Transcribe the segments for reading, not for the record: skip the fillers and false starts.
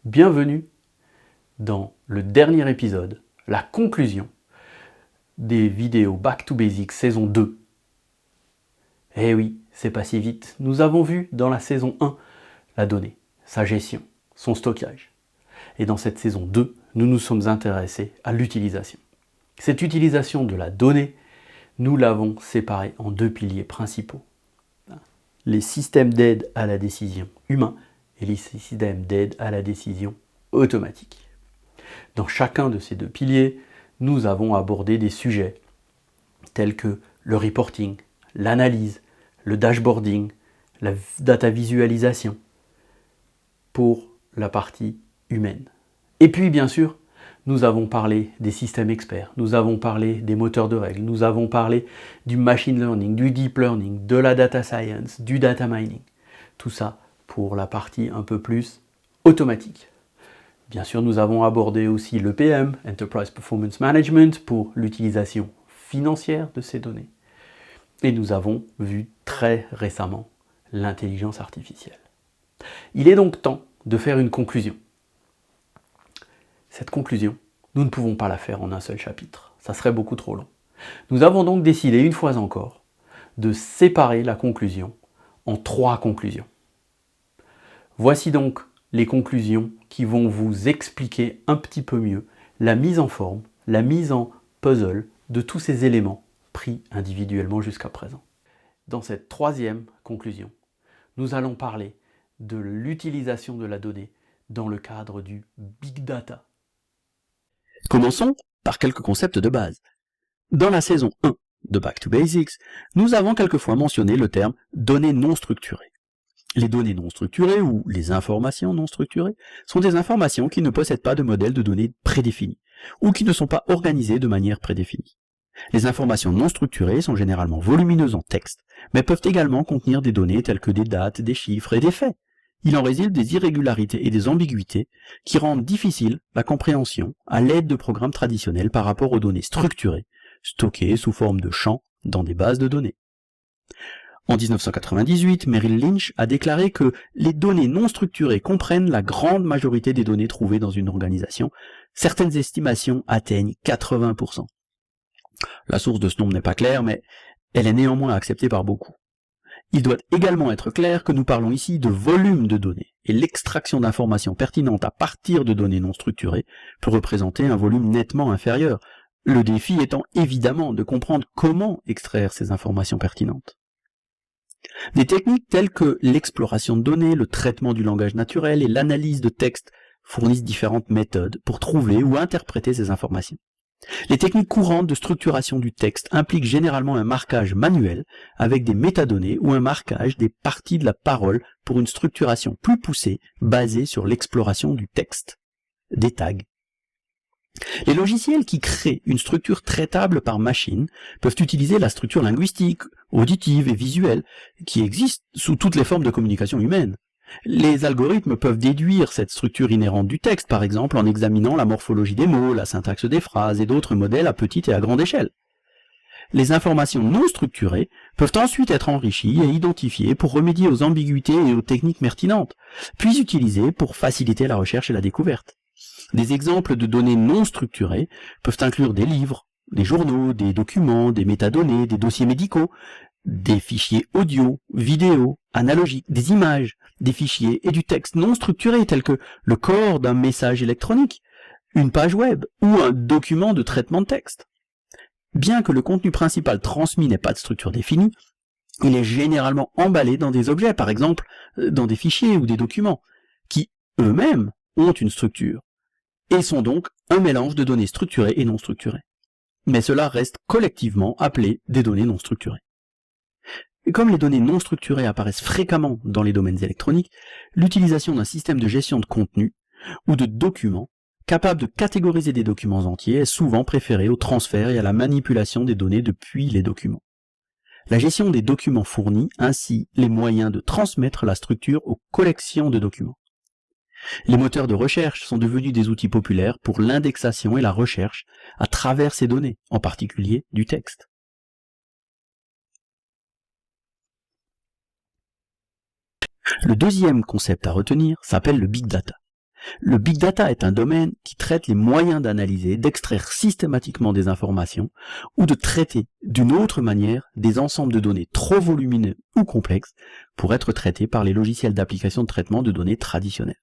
Bienvenue dans le dernier épisode, la conclusion des vidéos Back to Basics saison 2. Eh oui, c'est pas si vite. Nous avons vu dans la saison 1 la donnée, sa gestion, son stockage. Et dans cette saison 2, nous nous sommes intéressés à l'utilisation. Cette utilisation de la donnée, nous l'avons séparée en deux piliers principaux. Les systèmes d'aide à la décision humains et les systèmes d'aide à la décision automatique. Dans chacun de ces deux piliers, nous avons abordé des sujets tels que le reporting, l'analyse, le dashboarding, la data visualisation pour la partie humaine. Et puis bien sûr, nous avons parlé des systèmes experts, nous avons parlé des moteurs de règles, nous avons parlé du machine learning, du deep learning, de la data science, du data mining. Tout ça pour la partie un peu plus automatique. Bien sûr, nous avons abordé aussi l'EPM, Enterprise Performance Management, pour l'utilisation financière de ces données. Et nous avons vu très récemment l'intelligence artificielle. Il est donc temps de faire une conclusion. Cette conclusion, nous ne pouvons pas la faire en un seul chapitre. Ça serait beaucoup trop long. Nous avons donc décidé, une fois encore, de séparer la conclusion en 3 conclusions. Voici donc les conclusions qui vont vous expliquer un petit peu mieux la mise en forme, la mise en puzzle de tous ces éléments pris individuellement jusqu'à présent. Dans cette 3e conclusion, nous allons parler de l'utilisation de la donnée dans le cadre du Big Data. Commençons par quelques concepts de base. Dans la saison 1 de Back to Basics, nous avons quelquefois mentionné le terme données non structurées. Les données non structurées ou les informations non structurées sont des informations qui ne possèdent pas de modèle de données prédéfini ou qui ne sont pas organisées de manière prédéfinie. Les informations non structurées sont généralement volumineuses en texte, mais peuvent également contenir des données telles que des dates, des chiffres et des faits. Il en résulte des irrégularités et des ambiguïtés qui rendent difficile la compréhension à l'aide de programmes traditionnels par rapport aux données structurées, stockées sous forme de champs dans des bases de données. En 1998, Merrill Lynch a déclaré que les données non structurées comprennent la grande majorité des données trouvées dans une organisation. Certaines estimations atteignent 80%. La source de ce nombre n'est pas claire, mais elle est néanmoins acceptée par beaucoup. Il doit également être clair que nous parlons ici de volume de données, et l'extraction d'informations pertinentes à partir de données non structurées peut représenter un volume nettement inférieur, le défi étant évidemment de comprendre comment extraire ces informations pertinentes. Des techniques telles que l'exploration de données, le traitement du langage naturel et l'analyse de textes fournissent différentes méthodes pour trouver ou interpréter ces informations. Les techniques courantes de structuration du texte impliquent généralement un marquage manuel avec des métadonnées ou un marquage des parties de la parole pour une structuration plus poussée basée sur l'exploration du texte, des tags. Les logiciels qui créent une structure traitable par machine peuvent utiliser la structure linguistique, auditive et visuelle qui existe sous toutes les formes de communication humaine. Les algorithmes peuvent déduire cette structure inhérente du texte, par exemple en examinant la morphologie des mots, la syntaxe des phrases et d'autres modèles à petite et à grande échelle. Les informations non structurées peuvent ensuite être enrichies et identifiées pour remédier aux ambiguïtés et aux techniques pertinentes, puis utilisées pour faciliter la recherche et la découverte. Des exemples de données non structurées peuvent inclure des livres, des journaux, des documents, des métadonnées, des dossiers médicaux, des fichiers audio, vidéo, analogiques, des images, des fichiers et du texte non structuré tels que le corps d'un message électronique, une page web ou un document de traitement de texte. Bien que le contenu principal transmis n'ait pas de structure définie, il est généralement emballé dans des objets, par exemple dans des fichiers ou des documents, qui eux-mêmes ont une structure, et sont donc un mélange de données structurées et non structurées. Mais cela reste collectivement appelé des données non structurées. Et comme les données non structurées apparaissent fréquemment dans les domaines électroniques, l'utilisation d'un système de gestion de contenu ou de documents capable de catégoriser des documents entiers est souvent préférée au transfert et à la manipulation des données depuis les documents. La gestion des documents fournit ainsi les moyens de transmettre la structure aux collections de documents. Les moteurs de recherche sont devenus des outils populaires pour l'indexation et la recherche à travers ces données, en particulier du texte. Le deuxième concept à retenir s'appelle le Big Data. Le big data est un domaine qui traite les moyens d'analyser, d'extraire systématiquement des informations ou de traiter d'une autre manière des ensembles de données trop volumineux ou complexes pour être traités par les logiciels d'application de traitement de données traditionnels.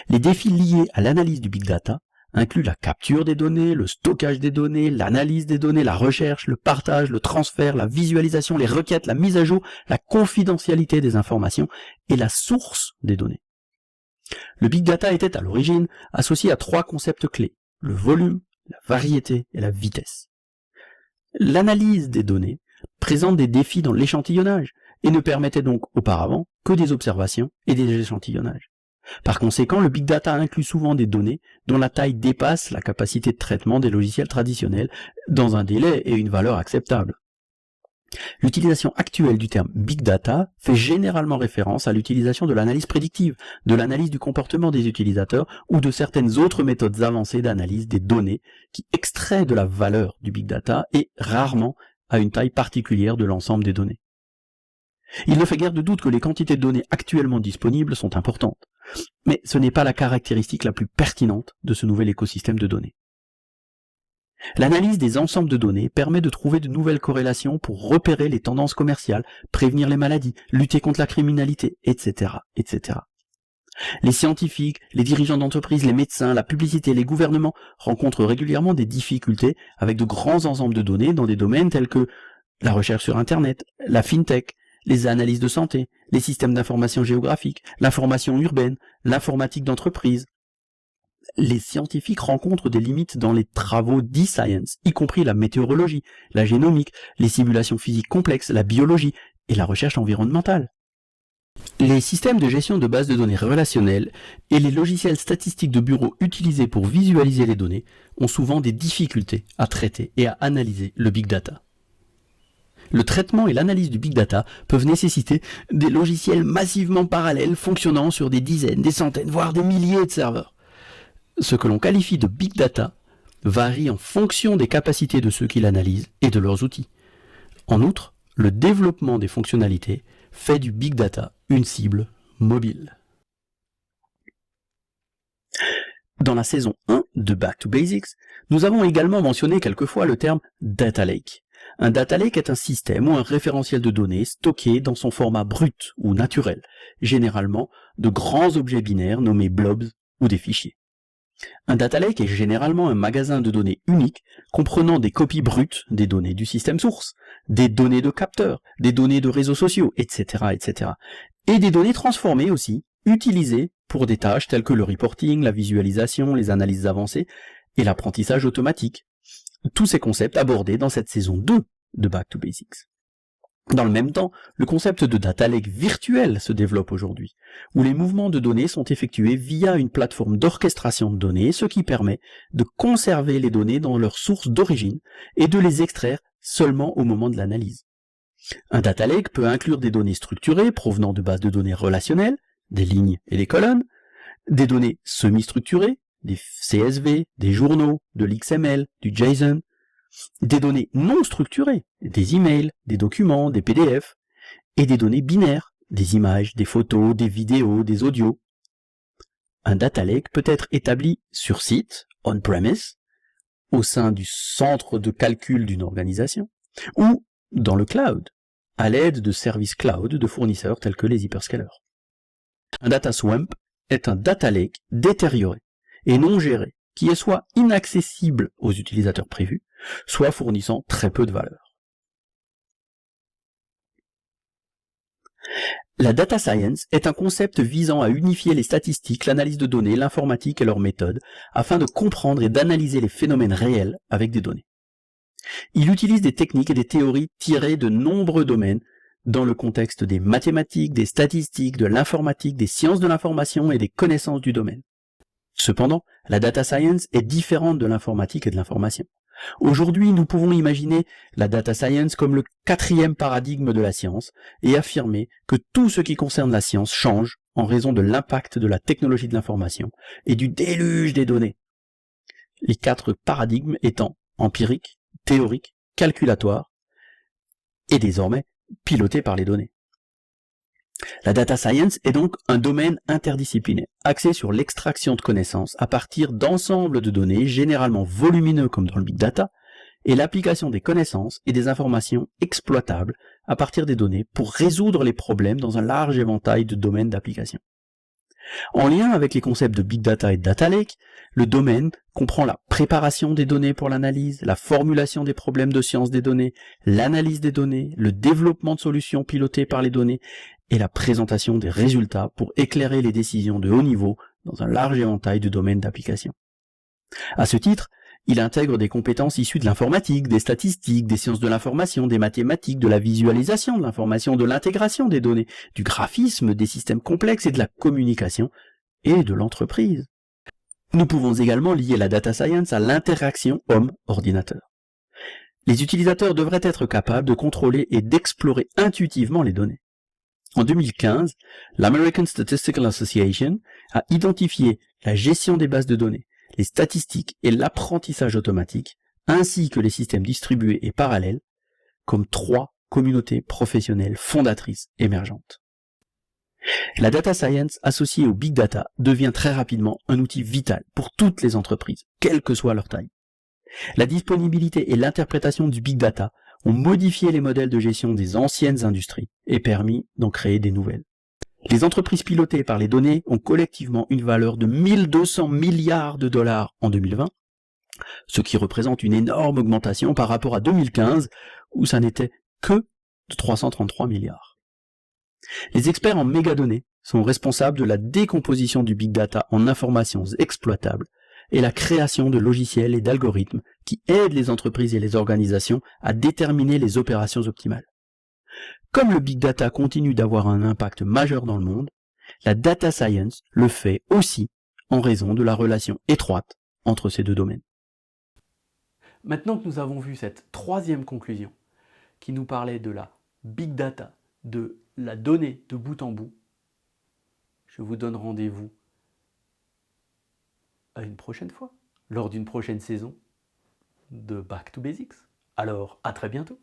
Les défis liés à l'analyse du big data incluent la capture des données, le stockage des données, l'analyse des données, la recherche, le partage, le transfert, la visualisation, les requêtes, la mise à jour, la confidentialité des informations et la source des données. Le big data était à l'origine associé à 3 concepts clés, le volume, la variété et la vitesse. L'analyse des données présente des défis dans l'échantillonnage et ne permettait donc auparavant que des observations et des échantillonnages. Par conséquent, le big data inclut souvent des données dont la taille dépasse la capacité de traitement des logiciels traditionnels dans un délai et une valeur acceptable. L'utilisation actuelle du terme big data fait généralement référence à l'utilisation de l'analyse prédictive, de l'analyse du comportement des utilisateurs ou de certaines autres méthodes avancées d'analyse des données qui extraient de la valeur du big data et rarement à une taille particulière de l'ensemble des données. Il ne fait guère de doute que les quantités de données actuellement disponibles sont importantes, mais ce n'est pas la caractéristique la plus pertinente de ce nouvel écosystème de données. L'analyse des ensembles de données permet de trouver de nouvelles corrélations pour repérer les tendances commerciales, prévenir les maladies, lutter contre la criminalité, etc., etc. Les scientifiques, les dirigeants d'entreprises, les médecins, la publicité, les gouvernements rencontrent régulièrement des difficultés avec de grands ensembles de données dans des domaines tels que la recherche sur Internet, la fintech, les analyses de santé, les systèmes d'information géographique, l'information urbaine, l'informatique d'entreprise. Les scientifiques rencontrent des limites dans les travaux d'e-science, y compris la météorologie, la génomique, les simulations physiques complexes, la biologie et la recherche environnementale. Les systèmes de gestion de bases de données relationnelles et les logiciels statistiques de bureau utilisés pour visualiser les données ont souvent des difficultés à traiter et à analyser le big data. Le traitement et l'analyse du big data peuvent nécessiter des logiciels massivement parallèles fonctionnant sur des dizaines, des centaines, voire des milliers de serveurs. Ce que l'on qualifie de big data varie en fonction des capacités de ceux qui l'analysent et de leurs outils. En outre, le développement des fonctionnalités fait du big data une cible mobile. Dans la saison 1 de Back to Basics, nous avons également mentionné quelquefois le terme data lake. Un data lake est un système ou un référentiel de données stocké dans son format brut ou naturel, généralement de grands objets binaires nommés blobs ou des fichiers. Un data lake est généralement un magasin de données unique comprenant des copies brutes des données du système source, des données de capteurs, des données de réseaux sociaux, etc., etc. Et des données transformées aussi, utilisées pour des tâches telles que le reporting, la visualisation, les analyses avancées et l'apprentissage automatique. Tous ces concepts abordés dans cette saison 2 de Back to Basics. Dans le même temps, le concept de data lake virtuel se développe aujourd'hui, où les mouvements de données sont effectués via une plateforme d'orchestration de données, ce qui permet de conserver les données dans leur source d'origine et de les extraire seulement au moment de l'analyse. Un data lake peut inclure des données structurées provenant de bases de données relationnelles, des lignes et des colonnes, des données semi-structurées, des CSV, des journaux, de l'XML, du JSON, des données non structurées, des emails, des documents, des PDF, et des données binaires, des images, des photos, des vidéos, des audios. Un data lake peut être établi sur site, on-premise, au sein du centre de calcul d'une organisation, ou dans le cloud, à l'aide de services cloud de fournisseurs tels que les hyperscalers. Un data swamp est un data lake détérioré et non géré, qui est soit inaccessible aux utilisateurs prévus, soit fournissant très peu de valeur. La data science est un concept visant à unifier les statistiques, l'analyse de données, l'informatique et leurs méthodes, afin de comprendre et d'analyser les phénomènes réels avec des données. Il utilise des techniques et des théories tirées de nombreux domaines dans le contexte des mathématiques, des statistiques, de l'informatique, des sciences de l'information et des connaissances du domaine. Cependant, la data science est différente de l'informatique et de l'information. Aujourd'hui, nous pouvons imaginer la data science comme le 4e paradigme de la science et affirmer que tout ce qui concerne la science change en raison de l'impact de la technologie de l'information et du déluge des données. Les 4 paradigmes étant empirique, théorique, calculatoire et désormais pilotés par les données. La data science est donc un domaine interdisciplinaire, axé sur l'extraction de connaissances à partir d'ensembles de données généralement volumineux comme dans le big data, et l'application des connaissances et des informations exploitables à partir des données pour résoudre les problèmes dans un large éventail de domaines d'application. En lien avec les concepts de big data et de data lake, le domaine comprend la préparation des données pour l'analyse, la formulation des problèmes de science des données, l'analyse des données, le développement de solutions pilotées par les données et la présentation des résultats pour éclairer les décisions de haut niveau dans un large éventail de domaines d'application. À ce titre, il intègre des compétences issues de l'informatique, des statistiques, des sciences de l'information, des mathématiques, de la visualisation de l'information, de l'intégration des données, du graphisme, des systèmes complexes et de la communication et de l'entreprise. Nous pouvons également lier la data science à l'interaction homme-ordinateur. Les utilisateurs devraient être capables de contrôler et d'explorer intuitivement les données. En 2015, l'American Statistical Association a identifié la gestion des bases de données, les statistiques et l'apprentissage automatique, ainsi que les systèmes distribués et parallèles, comme 3 communautés professionnelles fondatrices émergentes. La data science associée au big data devient très rapidement un outil vital pour toutes les entreprises, quelle que soit leur taille. La disponibilité et l'interprétation du big data ont modifié les modèles de gestion des anciennes industries et permis d'en créer des nouvelles. Les entreprises pilotées par les données ont collectivement une valeur de 1200 milliards de dollars en 2020, ce qui représente une énorme augmentation par rapport à 2015, où ça n'était que de 333 milliards. Les experts en mégadonnées sont responsables de la décomposition du big data en informations exploitables et la création de logiciels et d'algorithmes qui aident les entreprises et les organisations à déterminer les opérations optimales. Comme le big data continue d'avoir un impact majeur dans le monde, la data science le fait aussi en raison de la relation étroite entre ces deux domaines. Maintenant que nous avons vu cette troisième conclusion, qui nous parlait de la big data, de la donnée de bout en bout, je vous donne rendez-vous à une prochaine fois, lors d'une prochaine saison de Back to Basics. Alors, à très bientôt.